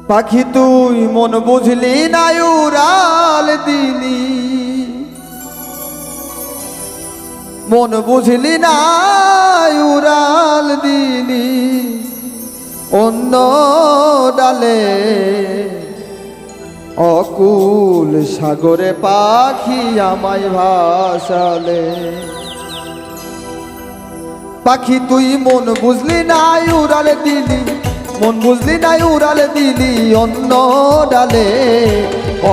পাখি তুই মন বুঝলি না উড়াল দিলি, মন বুঝলি না উড়াল দিলি অন্য ডালে। অকুল সাগরে পাখি আমায় ভাসালে। পাখি তুই মন বুঝলি না উড়াল দিলি, মন বুঝলি না উড়াল দিলি অন্য ডালে।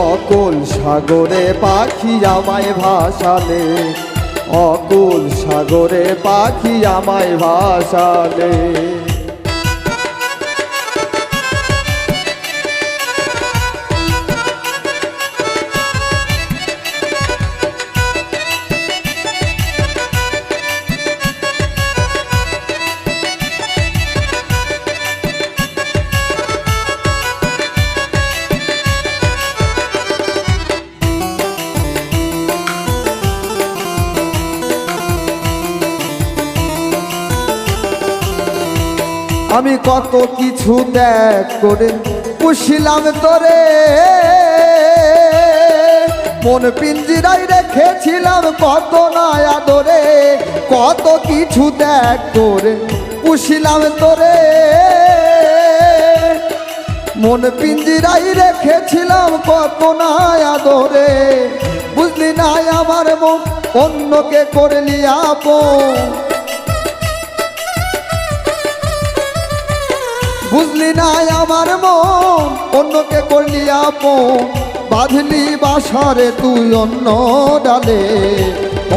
অকুল সাগরে পাখি আমায় ভাসালে, অকুল সাগরে পাখি আমায় ভাসালে। আমি কত কিছু ত্যাগ করে পুষিলাম তোরে, মন পিঞ্জিরায় রেখেছিলাম কত না আদরে। কত কিছু ত্যাগ করে পুষিলাম তোরে, মন পিঞ্জিরায় রেখেছিলাম কত না আদরে। বুঝলি না আমার মন অন্যকে করলি আপন, বুঝলি না আমার মন অন্যকে করলি আপন। বাঁধলি বাসারে তুই অন্য ডালে,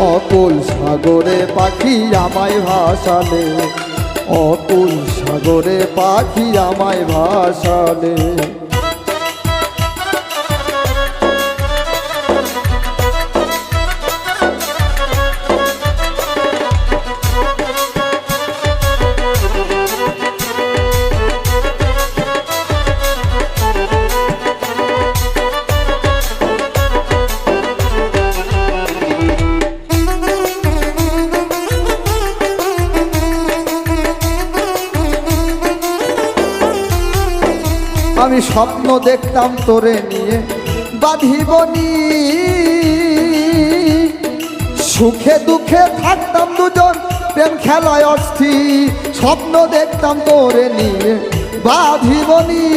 অকুল সাগরে পাখি আমায় ভাসালে, অকুল সাগরে পাখি আমায় ভাসালে। আমি স্বপ্ন দেখতাম তোরে নিয়ে বাঁধিবনি, সুখে দুঃখে থাকতাম দুজন প্রেম খেলায় অস্থির। স্বপ্ন দেখতাম তোরে নিয়ে বাঁধিবনি,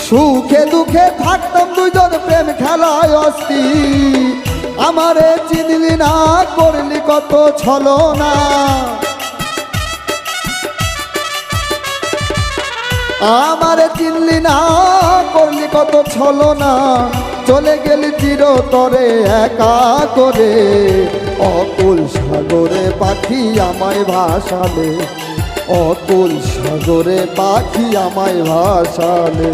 সুখে দুঃখে থাকতাম দুজন প্রেম খেলায় অস্থির। আমারে চিনলি না করলি কত ছলনা, আমারে চিনলি না করলি কত ছলনা। চলে গেলি চিরতরে একা করে, অকুল সাগরে পাখি আমায় ভাসালে, অকুল সাগরে পাখি আমায় ভাসালে।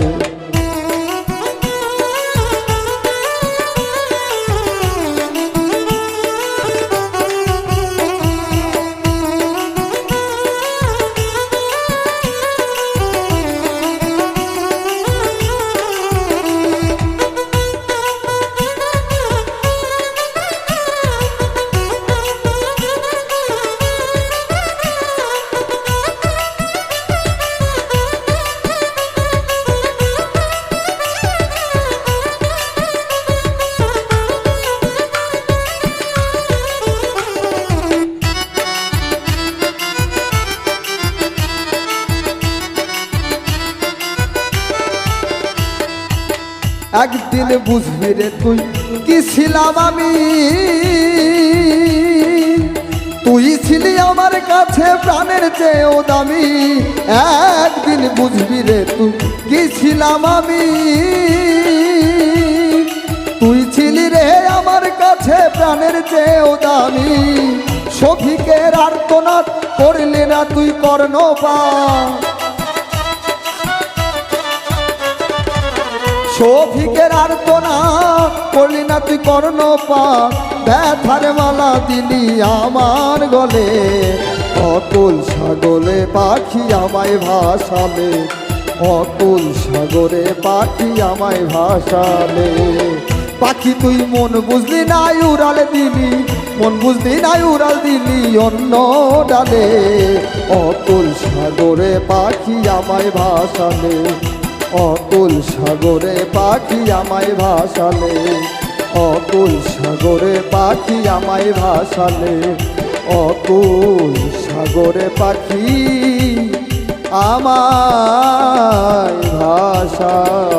একদিন বুঝবি রে তুই কি ছিলাম আমি, তুই ছিলি আমার কাছে প্রাণের চেয়েও দামি। একদিন বুঝবি রে তুই কি ছিলাম আমি, তুই ছিলি রে আমার কাছে প্রাণের চেয়েও দামি। শফিকের আর্তনাদ করলি না তুই কর্ণপাত, শফিকের আর্তনাদ করলি না তুই কর্ণপাত। ব্যথার মালা দিলি আমার গলে, অকুল সাগরে পাখি আমায় ভাসালে, অকুল সাগরে পাখি আমায় ভাসালে। পাখি তুই মন বুঝলি না উড়াল দিলি, মন বুঝলি না উড়াল দিলি অন্য ডালে। অতুল সাগরে পাখি আমায় ভাসালে, অতুল সাগরে পাখি আমায় ভাসালে, অতুল সাগরে পাখি আমায় ভাসালে, অতুল সাগরে পাখি আমায় ভাসালে।